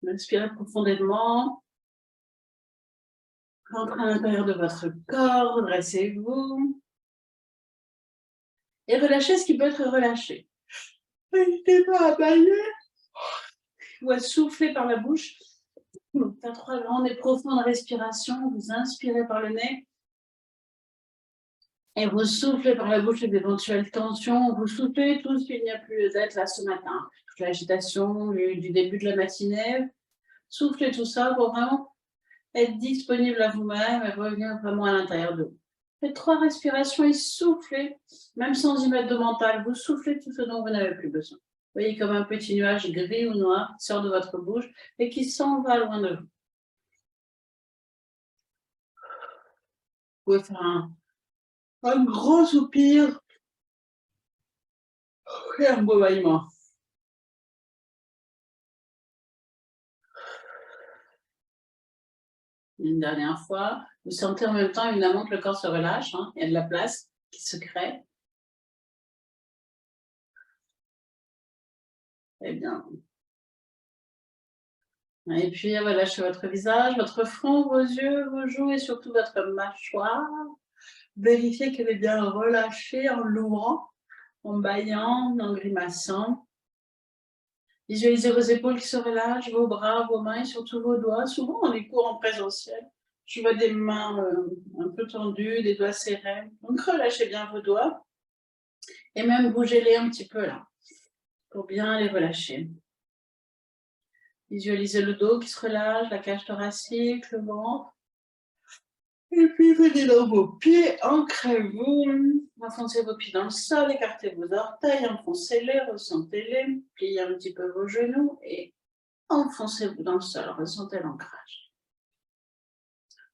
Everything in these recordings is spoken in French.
Inspirez profondément. Rentrez à l'intérieur de votre corps, dressez-vous. Et relâchez ce qui peut être relâché. N'hésitez pas à bailler ou à souffler par la bouche. Faire 3 grandes et profondes respirations. Vous inspirez par le nez. Et vous soufflez par la bouche les éventuelles tensions. Vous soufflez tout ce qu'il n'y a plus d'être là ce matin. Toute l'agitation du début de la matinée. Soufflez tout ça pour vraiment être disponible à vous-même et revenir vraiment à l'intérieur de vous. Faites 3 respirations et soufflez, même sans y mettre de mental. Vous soufflez tout ce dont vous n'avez plus besoin. Vous voyez comme un petit nuage gris ou noir qui sort de votre bouche et qui s'en va loin de vous. Vous pouvez faire un gros soupir et un beau bâillement. Une dernière fois, vous sentez en même temps évidemment que le corps se relâche, hein, il y a de la place qui se crée. Eh bien. Et puis, relâchez votre visage, votre front, vos yeux, vos joues et surtout votre mâchoire. Vérifiez qu'elle est bien relâchée en l'ouvrant, en bâillant, en grimaçant. Visualisez vos épaules qui se relâchent, vos bras, vos mains et surtout vos doigts. Souvent, on les cours en présentiel. Je vois des mains un peu tendues, des doigts serrés. Donc, relâchez bien vos doigts et même bougez-les un petit peu là, pour bien les relâcher. Visualisez le dos qui se relâche, la cage thoracique, le ventre. Et puis venez dans vos pieds, ancrez-vous, enfoncez vos pieds dans le sol, écartez vos orteils, enfoncez-les, ressentez-les, pliez un petit peu vos genoux et enfoncez-vous dans le sol, ressentez l'ancrage.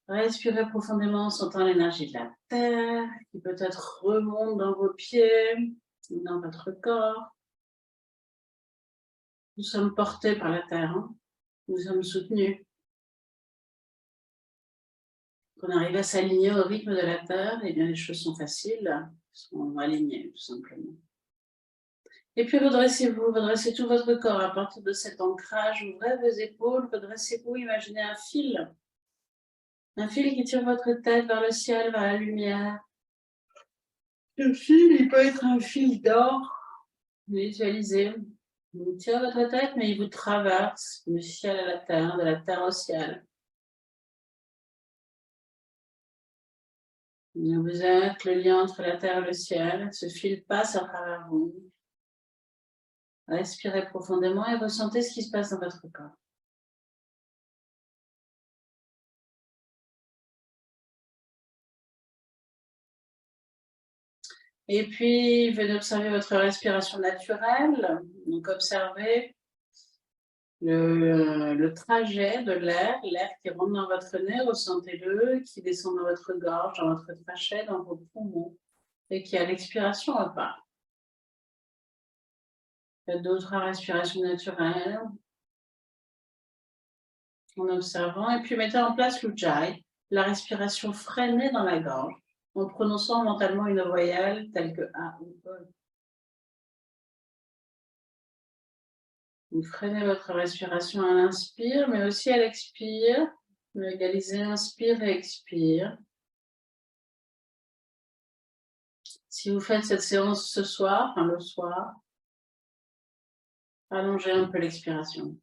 Respirez profondément en sentant l'énergie de la terre qui peut-être remonte dans vos pieds, dans votre corps. Nous sommes portés par la terre, hein. Nous sommes soutenus. Quand on arrive à s'aligner au rythme de la terre, eh bien les choses sont faciles, sont alignées tout simplement. Et puis redressez-vous, redressez tout votre corps à partir de cet ancrage, ouvrez vos épaules, redressez-vous, imaginez un fil qui tire votre tête vers le ciel, vers la lumière. Ce fil, il peut être un fil d'or, visualisez, il tire votre tête, mais il vous traverse du ciel à la terre, de la terre au ciel. Vous êtes le lien entre la terre et le ciel, ce fil passe à travers vous. Respirez profondément et ressentez ce qui se passe dans votre corps. Et puis, venez observer votre respiration naturelle. Donc, observez le trajet de l'air qui rentre dans votre nez, ressentez-le, qui descend dans votre gorge, dans votre trachée, dans vos poumons, et qui à l'expiration repart. Faites d'autres respirations naturelles en observant, et puis mettez en place l'Ujjayi, la respiration freinée dans la gorge, en prononçant mentalement une voyelle telle que A ou E. Vous freinez votre respiration à l'inspire, mais aussi à l'expire. Vous égalisez inspire et expire. Si vous faites cette séance ce soir, enfin le soir, allongez un peu l'expiration.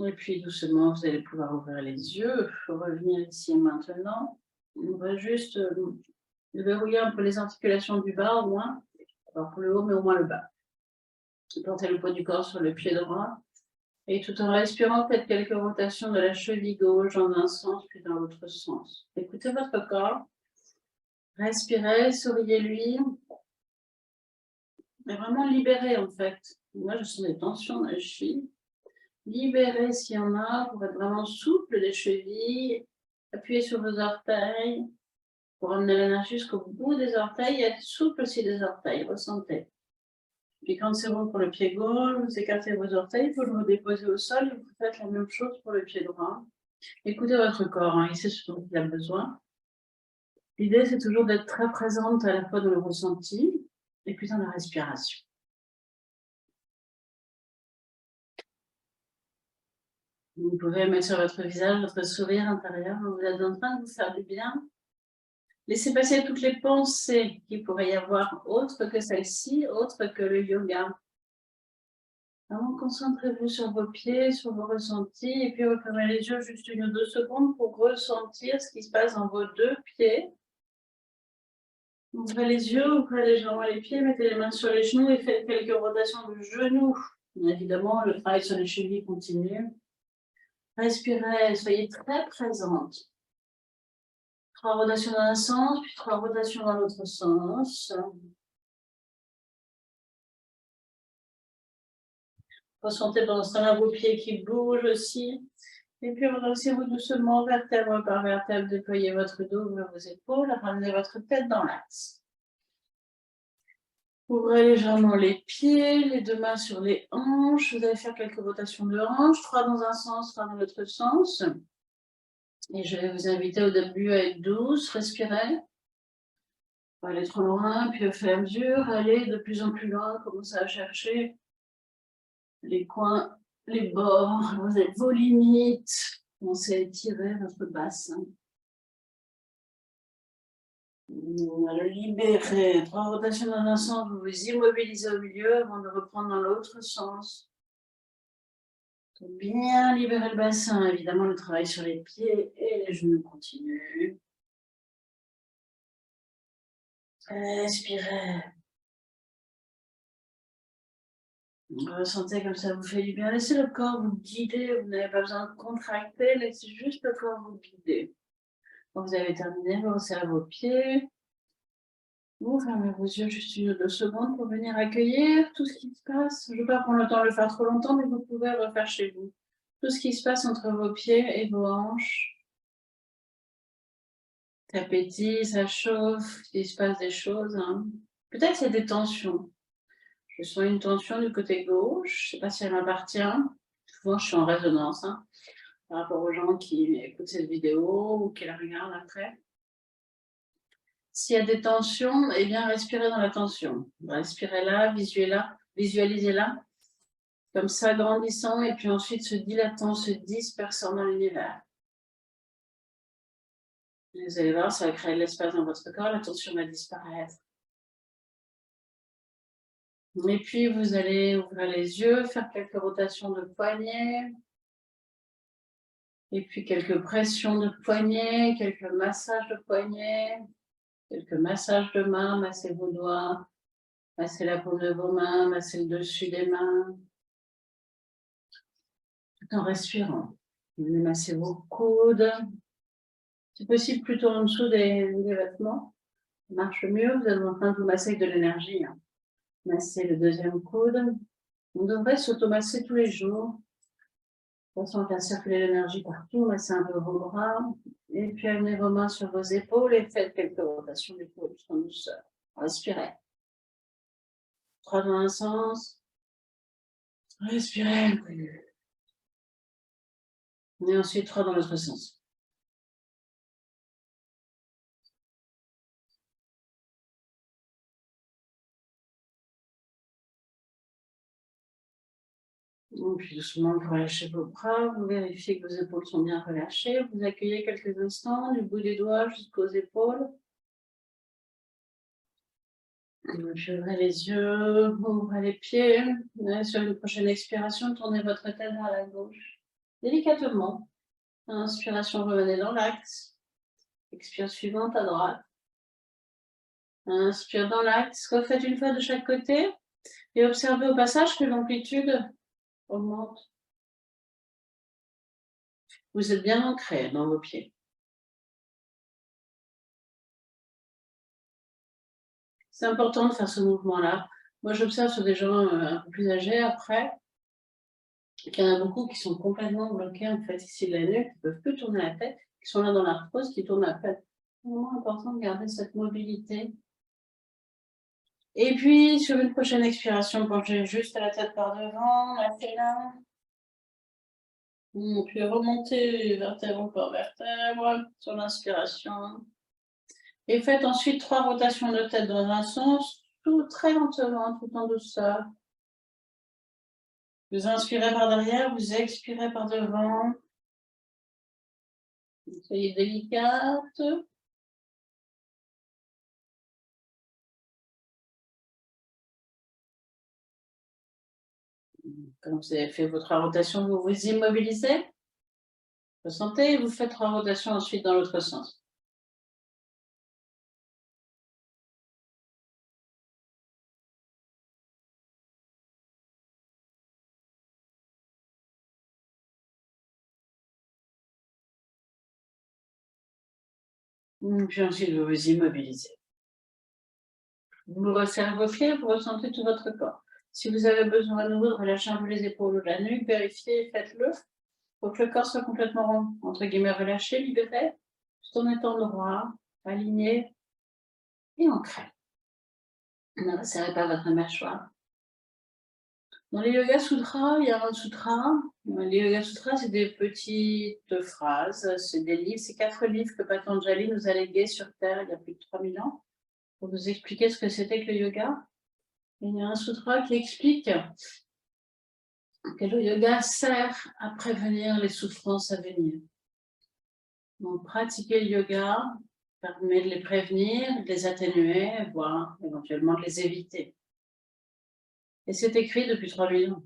Et puis doucement, vous allez pouvoir ouvrir les yeux, revenir ici et maintenant. On va juste verrouiller un peu les articulations du bas au moins. Alors pour le haut, mais au moins le bas. Portez le poids du corps sur le pied droit. Et tout en respirant, faites quelques rotations de la cheville gauche dans un sens, puis dans l'autre sens. Écoutez votre corps. Respirez, souriez-lui. Mais vraiment libérez en fait. Moi, je sens des tensions dans les chevilles. Libérez s'il y en a, pour être vraiment souple des chevilles. Appuyez sur vos orteils pour amener l'énergie jusqu'au bout des orteils et être souple aussi des orteils. Ressentez. Puis quand c'est bon pour le pied gauche, vous écartez vos orteils, vous le déposez au sol et vous faites la même chose pour le pied droit. Écoutez votre corps, hein, il sait ce dont il a besoin. L'idée, c'est toujours d'être très présente à la fois dans le ressenti et puis dans la respiration. Vous pouvez mettre sur votre visage votre sourire intérieur. Vous êtes en train de vous faire du bien. Laissez passer toutes les pensées qu'il pourrait y avoir autres que celle-ci, autres que le yoga. Vraiment, concentrez-vous sur vos pieds, sur vos ressentis, et puis refermez les yeux juste 1 ou 2 secondes pour ressentir ce qui se passe dans vos 2 pieds. Ouvrez les yeux, ouvrez légèrement les pieds, mettez les mains sur les genoux et faites quelques rotations de genoux. Évidemment, le travail sur les chevilles continue. Respirez, soyez très présente. 3 rotations dans un sens, puis 3 rotations dans l'autre sens. Ressentez pendant ce temps-là vos pieds qui bougent aussi. Et puis redressez-vous doucement, vertèbre par vertèbre, déployez votre dos vers vos épaules, ramenez votre tête dans l'axe. Ouvrez légèrement les pieds, les 2 mains sur les hanches. Vous allez faire quelques rotations de hanches, 3 dans un sens, 3 dans l'autre sens. Et je vais vous inviter au début à être douce, respirez. Pas aller trop loin, puis au fur et à mesure, allez de plus en plus loin, commencez à chercher les coins, les bords, vos limites. Commencez à étirer votre bassin. On va le libérer. 3 rotations dans un sens, vous vous immobilisez au milieu avant de reprendre dans l'autre sens. Pour bien libérer le bassin, évidemment le travail sur les pieds et les genoux continue. Respirez. Ressentez comme ça vous fait du bien. Laissez le corps vous guider. Vous n'avez pas besoin de contracter. Laissez juste le corps vous guider. Quand vous avez terminé, vous resserrez vos pieds. Vous fermez vos yeux juste 1 ou 2 secondes pour venir accueillir tout ce qui se passe. Je ne vais pas prendre le temps de le faire trop longtemps, mais vous pouvez le refaire chez vous. Tout ce qui se passe entre vos pieds et vos hanches. Ça pétille, ça chauffe, il se passe des choses. Hein. Peut-être qu'il y a des tensions. Je sens une tension du côté gauche. Je ne sais pas si elle m'appartient. Souvent, je suis en résonance hein, par rapport aux gens qui écoutent cette vidéo ou qui la regardent après. S'il y a des tensions, eh bien, respirez dans la tension. Respirez-la, visualisez-la, comme ça, grandissant et puis ensuite se dilatant, se dispersant dans l'univers. Vous allez voir, ça va créer de l'espace dans votre corps, la tension va disparaître. Et puis, vous allez ouvrir les yeux, faire quelques rotations de poignets. Et puis, quelques pressions de poignets, quelques massages de poignets, quelques massages de mains, massez vos doigts, massez la paume de vos mains, massez le dessus des mains. Tout en respirant. Vous venez masser vos coudes. C'est possible plutôt en dessous des vêtements. Ça marche mieux, vous êtes en train de vous masser avec de l'énergie. Hein. Massez le 2e coude. On devrait s'automasser tous les jours. De façon à faire circuler l'énergie partout. Massez un peu vos bras. Et puis amenez vos mains sur vos épaules et faites quelques rotations d'épaules en douceur. Respirez. 3 dans un sens. Respirez. Et ensuite 3 dans l'autre sens. Puis doucement, vous relâchez vos bras, vous vérifiez que vos épaules sont bien relâchées, vous accueillez quelques instants du bout des doigts jusqu'aux épaules. Et puis ouvrez les yeux, ouvrez les pieds. Et sur une prochaine expiration, tournez votre tête vers la gauche. Délicatement. Inspiration, revenez dans l'axe. Expire suivante à droite. Inspire dans l'axe. Refaites une fois de chaque côté. Et observez au passage que l'amplitude augmente. Vous êtes bien ancré dans vos pieds. C'est important de faire ce mouvement-là. Moi, j'observe sur des gens un peu plus âgés après, qu'il y en a beaucoup qui sont complètement bloqués en fait ici de la nuque, qui ne peuvent plus tourner la tête, qui sont là dans l'arthrose, qui tournent la tête. C'est vraiment important de garder cette mobilité. Et puis, sur une prochaine expiration, penchez juste la tête par devant, lâchez-la. Puis remontez vertèbre par vertèbre sur l'inspiration. Et faites ensuite 3 rotations de tête dans un sens, tout très lentement, tout en douceur. Vous inspirez par derrière, vous expirez par devant. Soyez délicate. Quand vous avez fait votre rotation, vous vous immobilisez. Ressentez, vous faites 3 rotations ensuite dans l'autre sens. Puis ensuite, vous vous immobilisez. Vous resserrez vos pieds, vous ressentez tout votre corps. Si vous avez besoin à nouveau de relâcher un peu les épaules ou la nuque, vérifiez, faites-le. Il faut que le corps soit complètement rond, entre guillemets relâché, libéré, tout en étant droit, aligné et ancré. Ne resserrez pas votre mâchoire. Dans les Yoga Sutras, il y a un sutra. Les Yoga Sutras, c'est des petites phrases, c'est des livres, c'est 4 livres que Patanjali nous a légués sur Terre il y a plus de 3000 ans pour nous expliquer ce que c'était que le yoga. Et il y a un sutra qui explique que le yoga sert à prévenir les souffrances à venir. Donc, pratiquer le yoga permet de les prévenir, de les atténuer, voire éventuellement de les éviter. Et c'est écrit depuis 3000 ans.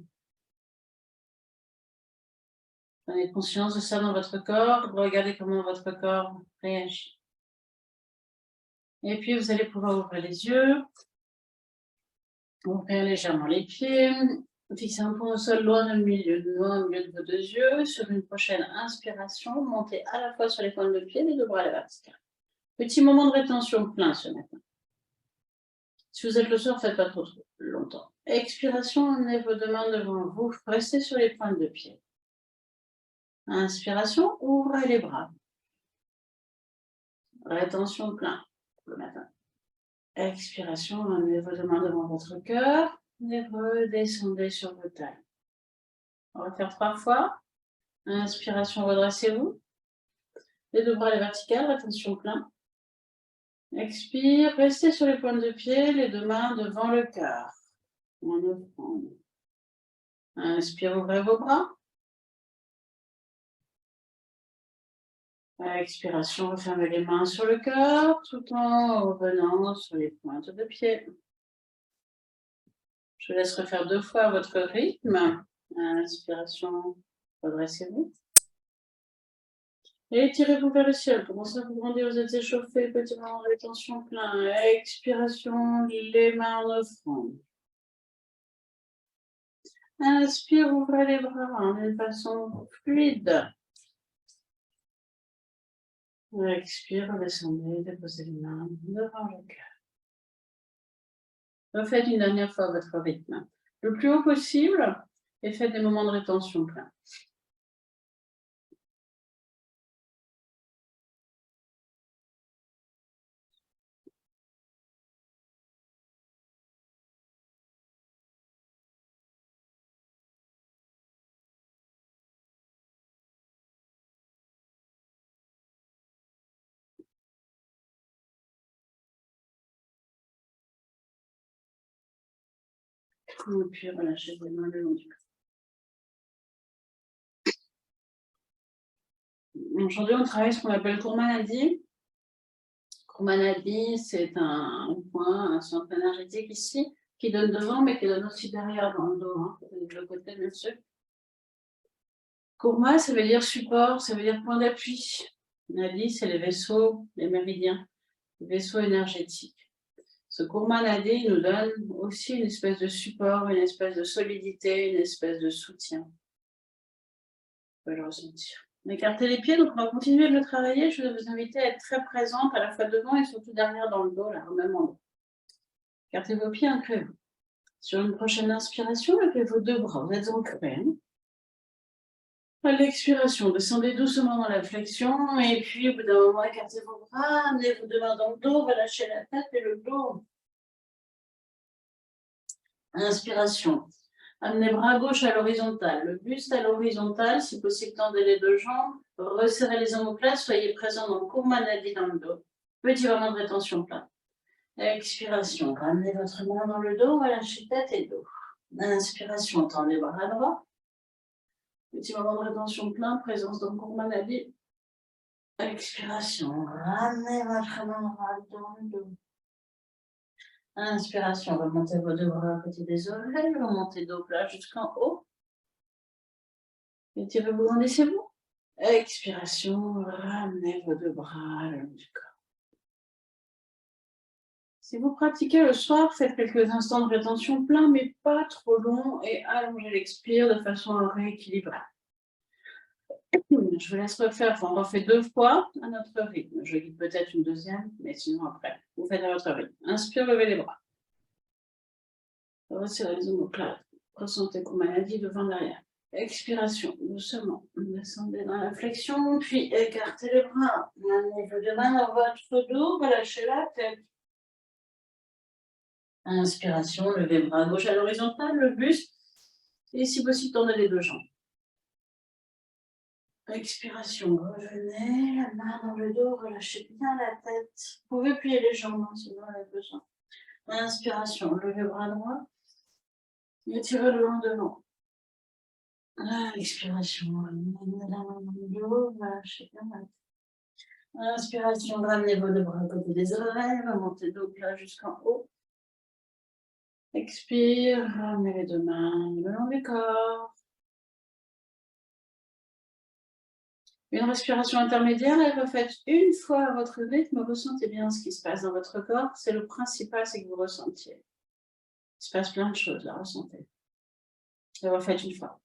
Prenez conscience de ça dans votre corps, regardez comment votre corps réagit. Et puis, vous allez pouvoir ouvrir les yeux, ouvrir légèrement les pieds, fixer un point au sol loin au milieu de vos 2 yeux. Sur une prochaine inspiration, montez à la fois sur les pointes de pied, les 2 bras à la verticale. Petit moment de rétention plein ce matin. Si vous êtes le soir, faites pas trop longtemps. Expiration, emmenez vos 2 mains devant vous, restez sur les pointes de pied. Inspiration, ouvrez les bras. Rétention plein le matin. Expiration, emmenez vos 2 mains devant votre cœur et redescendez sur vos tailles. On va faire 3 fois. Inspiration, redressez-vous. Les 2 bras à la verticale, rétention plein. Expire, restez sur les pointes de pied, les 2 mains devant le cœur. En offrande. Inspire, ouvrez vos bras. Expiration, refermez les mains sur le cœur tout en revenant sur les pointes de pied. Je vous laisse refaire 2 fois à votre rythme. Inspiration, redressez-vous. Et tirez-vous vers le ciel. Commencez à vous grandir, vous êtes échauffé, petit moment de rétention plein. Expiration, les mains en offrande. Inspire, ouvrez les bras de façon fluide. Expire, descendez, déposez les mains devant le cœur. Refaites une dernière fois votre rythme, le plus haut possible, et faites des moments de rétention plein. Et puis relâchez vos mains le long du corps. Aujourd'hui, on travaille ce qu'on appelle Kurmanadi. Kurmanadi, c'est un point, un centre énergétique ici, qui donne devant, mais qui donne aussi derrière dans le dos, hein, de l'autre côté, bien sûr. Kurma, ça veut dire support, ça veut dire point d'appui. Nadi, c'est les vaisseaux, les méridiens, les vaisseaux énergétiques. Ce Kurma Nadi nous donne aussi une espèce de support, une espèce de solidité, une espèce de soutien. Vous pouvez le ressentir. Écartez les pieds, donc on va continuer de le travailler. Je vais vous inviter à être très présente à la fois devant et surtout derrière dans le dos, là, au même endroit. Écartez vos pieds, ancrez-vous. Sur une prochaine inspiration, levez vos 2 bras, vous êtes ancrés. À l'expiration, descendez doucement dans la flexion et puis au bout d'un moment, écartez vos bras, amenez vos 2 mains dans le dos, relâchez la tête et le dos. Inspiration. Amenez bras gauche à l'horizontale, le buste à l'horizontale, si possible tendez les 2 jambes, resserrez les omoplates, soyez présent dans le Kurma Nadi dans le dos. Petit moment de rétention plein. Expiration, ramenez votre main dans le dos, relâchez tête et dos. Inspiration, tendez les bras droits. Petit moment de rétention plein, présence dans Kurmanadi. Expiration, ramenez votre main droite dans le dos. Inspiration, remontez vos deux bras à côté des oreilles, remontez dos plat jusqu'en haut. Étirez-vous, laissez-vous. Expiration, ramenez vos deux bras le long du corps. Si vous pratiquez le soir, faites quelques instants de rétention plein, mais pas trop long, et allongez l'expire de façon à rééquilibrer. Je vous laisse refaire, enfin, on refait 2 fois à notre rythme. Je guide peut-être une deuxième, mais sinon après, vous faites à votre rythme. Inspire, levez les bras. Resserrez les omoplates. Ressentez Kurmanadi devant derrière. Expiration, doucement. Descendez dans la flexion, puis écartez les bras. Amenez vos deux mains dans votre dos, relâchez la tête. Inspiration, levez le bras gauche à l'horizontale, le buste, et si possible, tendez les deux jambes. Expiration, revenez, la main dans le dos, relâchez bien la tête. Vous pouvez plier les jambes si vous en avez besoin. Inspiration, levez le bras droit, étirez le long devant. Expiration, ramenez la main dans le dos, relâchez bien la tête. Inspiration, ramenez vos deux bras à côté des oreilles, remontez dos plat jusqu'en haut. Expire, ramenez les deux mains le long du corps. Une respiration intermédiaire, elle refaites une fois à votre rythme, ressentez bien ce qui se passe dans votre corps. C'est le principal, c'est que vous ressentiez. Il se passe plein de choses, là, ressentez. Et refaites une fois.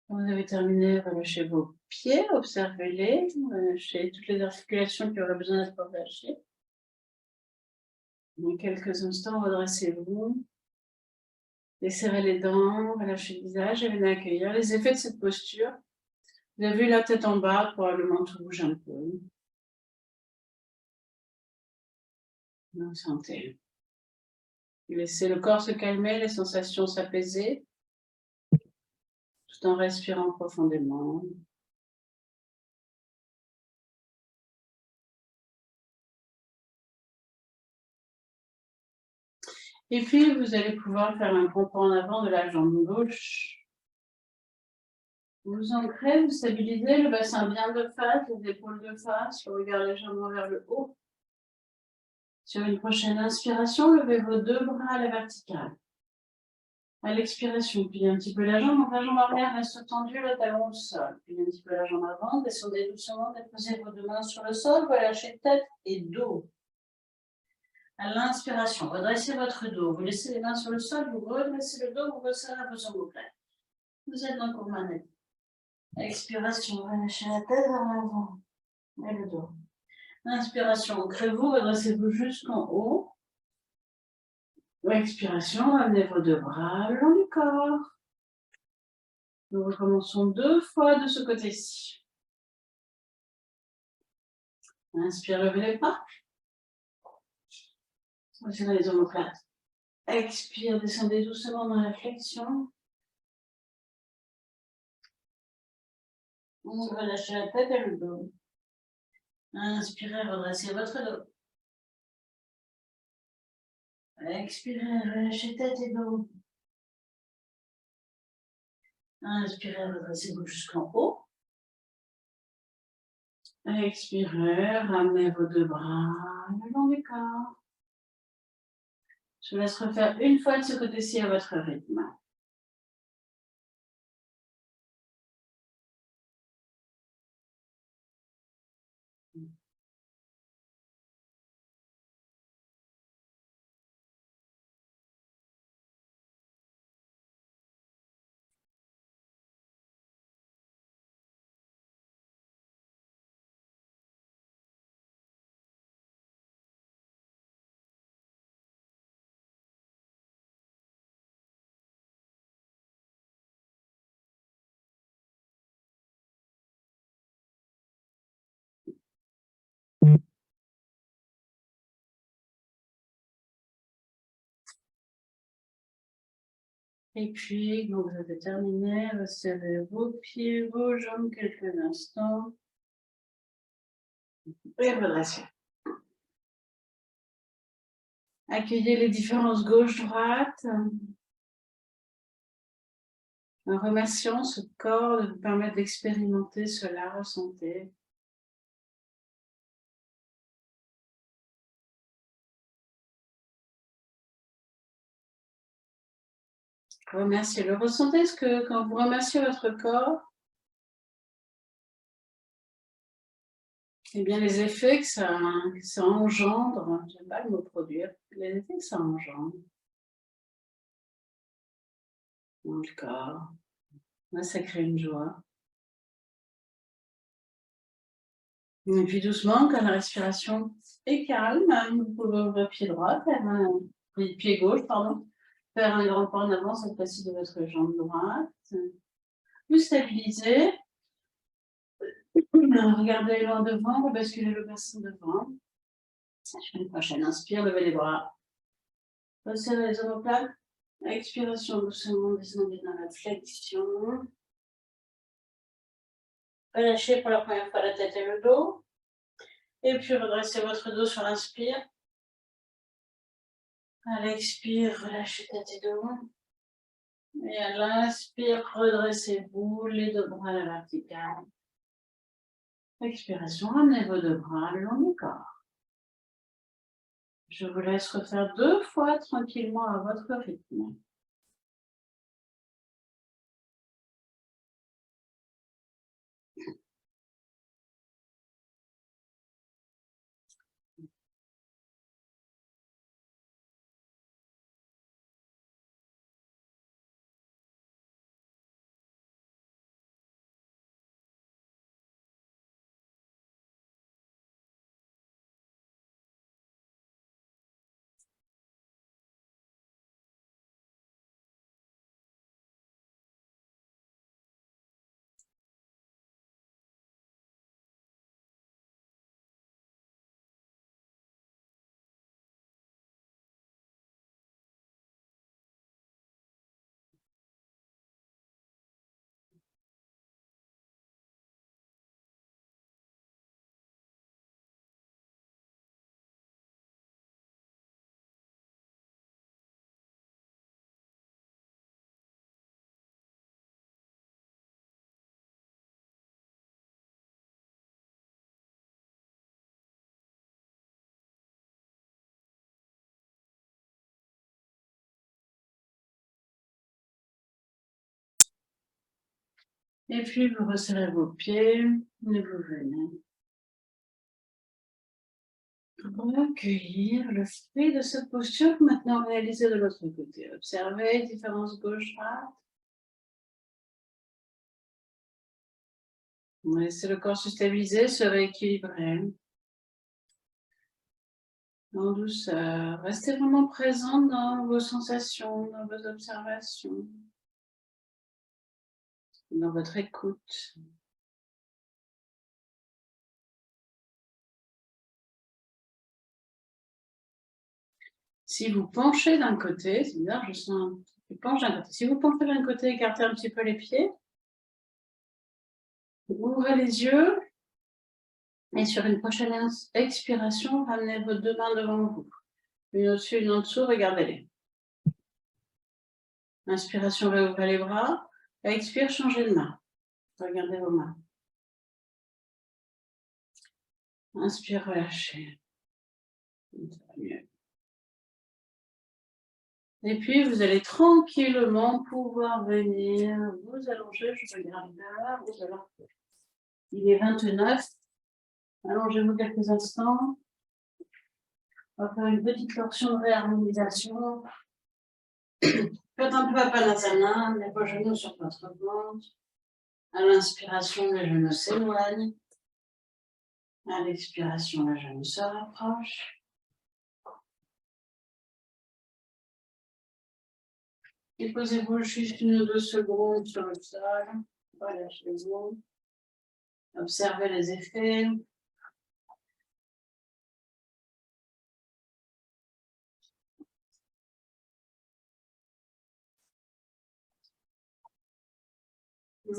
Quand vous avez terminé, relâchez vos pieds, observez-les, relâchez toutes les articulations qui auraient besoin d'être relâchées. En quelques instants, redressez-vous, desserrez les dents, relâchez le visage et venez accueillir les effets de cette posture. Vous avez vu la tête en bas, probablement tout bouge un peu. Vous sentez. Laissez le corps se calmer, les sensations s'apaiser, tout en respirant profondément. Et puis, vous allez pouvoir faire un grand pas en avant de la jambe gauche. Vous ancrez, vous stabilisez le bassin bien de face, les épaules de face, le regard légèrement vers le haut. Sur une prochaine inspiration, levez vos deux bras à la verticale. À l'expiration, pliez un petit peu la jambe, donc la jambe arrière reste tendue, le talon au sol. Pliez un petit peu la jambe avant, descendez doucement, déposez vos deux mains sur le sol, relâchez tête et dos. À l'inspiration, redressez votre dos, vous laissez les mains sur le sol, vous redressez le dos, vous resserrez vos omoplates. Vous êtes dans Kurmanadi. Expiration, relâchez la tête vers l'avant et le dos. Inspiration, ancrez-vous, redressez-vous jusqu'en haut. Expiration, ramenez vos deux bras le long du corps. Nous recommençons 2 fois de ce côté-ci. Inspire, levez les bras. Resserrez les omoplates. Expire, descendez doucement dans la flexion. Relâchez la tête et le dos. Inspirez, redressez votre dos. Expirez, relâchez tête et dos. Inspirez, redressez-vous jusqu'en haut. Expirez, ramenez vos deux bras le long du corps. Je vous laisse refaire une fois de ce côté-ci à votre rythme. Et puis, quand vous avez terminé, resserrez vos pieds, vos jambes quelques instants. Et redressez. Accueillez les différences gauche-droite. En remerciant ce corps de vous permettre d'expérimenter cela, ressentez. Remerciez-le. Ressentez ce que quand vous remerciez votre corps, eh bien les effets que ça engendre, j'aime pas le mot produire, les effets que ça engendre dans le corps. Là, ça crée une joie. Et puis doucement, quand la respiration est calme, vous pouvez ouvrir pied droit, pied gauche, pardon, faire un grand pas en avant cette fois-ci de votre jambe droite. Vous stabilisez. Regardez loin devant, rebasculez le bassin devant. Je fais une prochaine. Inspire, levez les bras. Resserrez les omoplates. Expiration, doucement, descendez dans la flexion. Relâchez pour la première fois la tête et le dos. Et puis redressez votre dos sur l'inspire. À l'expire, relâchez tête et dos. Et à l'inspire, redressez-vous, les deux bras à la verticale. Expiration, ramenez vos deux bras le long du corps. Je vous laisse refaire 2 fois tranquillement à votre rythme. Et puis, vous resserrez vos pieds et vous venez recueillir le fruit de cette posture. Maintenant, réalisez de l'autre côté. Observez, différence gauche-droite. Laissez le corps se stabiliser, se rééquilibrer. En douceur. Restez vraiment présent dans vos sensations, dans vos observations, dans votre écoute. Si vous penchez d'un côté, c'est bizarre, je sens un petit penche d'un côté. Si vous penchez d'un côté, écartez un petit peu les pieds. Ouvrez les yeux. Et sur une prochaine expiration, ramenez vos 2 mains devant vous. Une au-dessus, une en dessous, regardez-les. Inspiration, ouvrez les bras. Expire, changez de main. Regardez vos mains. Inspire, relâchez. Ça va mieux. Et puis, vous allez tranquillement pouvoir venir vous allonger. Je regarde là. Il est 29. Allongez-vous quelques instants. On va faire une petite torsion de réharmonisation. Faites un peu Padasana, les vos genoux sur votre ventre. À l'inspiration, les genoux s'éloignent. À l'expiration, les genoux se rapprochent. Et posez-vous juste 1 ou 2 secondes sur le sol. Relâchez-vous. Observez les effets.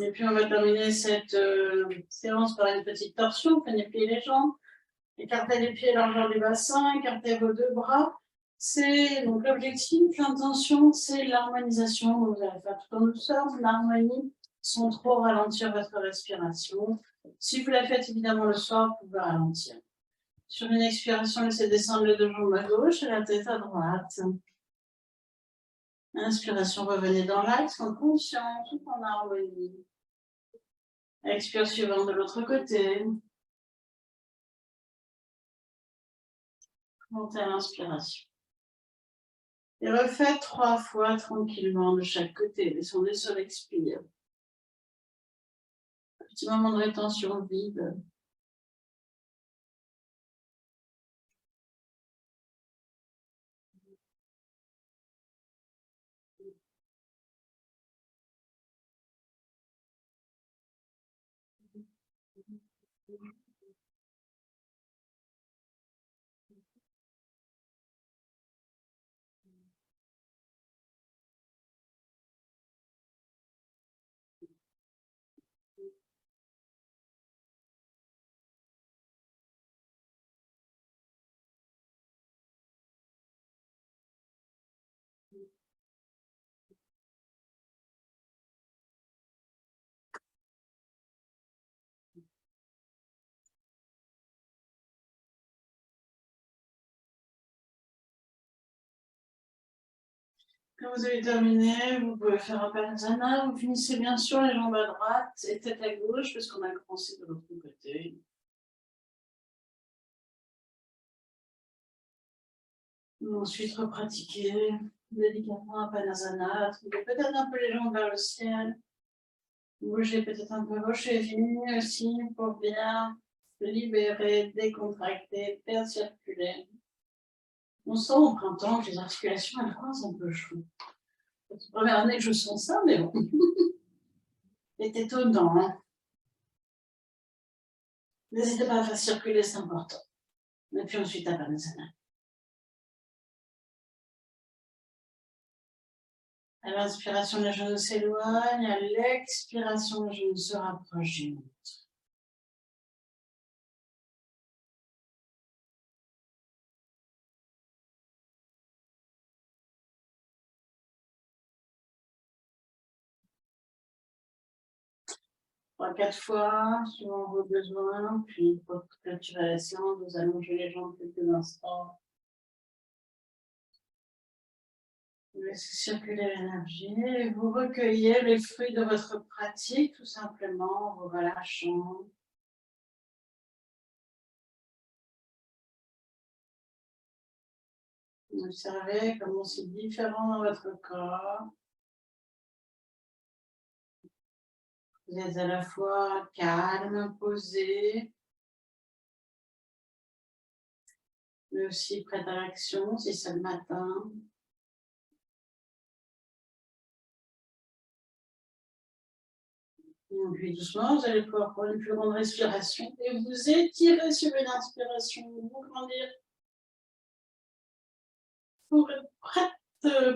Et puis on va terminer cette séance par une petite torsion. Prenez les pieds et les jambes. Écartez les pieds largeur du bassin. Écartez vos 2 bras. C'est donc l'objectif, l'intention, c'est l'harmonisation. Vous allez faire tout en douceur, l'harmonie, sans trop ralentir votre respiration. Si vous la faites évidemment le soir, vous pouvez ralentir. Sur une expiration, laissez descendre les 2 jambes à gauche et la tête à droite. Inspiration, revenez dans l'axe en conscience, tout en harmonie. Expire suivante de l'autre côté. Montez à l'inspiration. Et refaites 3 fois tranquillement de chaque côté. Descendez sur l'expire. Petit moment de rétention vide. Quand vous avez terminé, vous pouvez faire un Padasana. Vous finissez bien sûr les jambes à droite et tête à gauche parce qu'on a commencé de l'autre côté. Ensuite, repratiquer délicatement un Padasana. Trouvez peut-être un peu les jambes vers le ciel. Bougez peut-être un peu vos chevilles aussi pour bien se libérer, décontracter, faire circuler. On sent au printemps que les articulations elles coincent un peu chaud. C'est la première année que je sens ça, mais bon. C'est étonnant. Hein. N'hésitez pas à faire circuler, c'est important. Et puis ensuite, à Padasana. À l'inspiration, les genoux s'éloignent. À l'expiration, les genoux se rapprochent du ventre. Trois, 4 fois, suivant vos besoins. Puis, pour clôturer la séance, vous allongez les jambes quelques instants. Vous laissez circuler l'énergie et vous recueillez les fruits de votre pratique, tout simplement, en vous relâchant. Observez comment c'est différent dans votre corps. Vous êtes à la fois calme, posé, mais aussi prête à l'action si c'est le matin. Et puis doucement, vous allez pouvoir prendre une plus grande respiration et vous étirez sur une inspiration, vous grandir pour être prête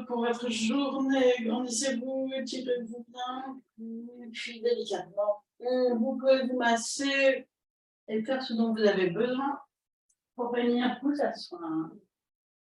pour votre journée. Grandissez-vous, étirez-vous bien, et puis délicatement. Vous pouvez vous masser et faire ce dont vous avez besoin pour venir vous asseoir.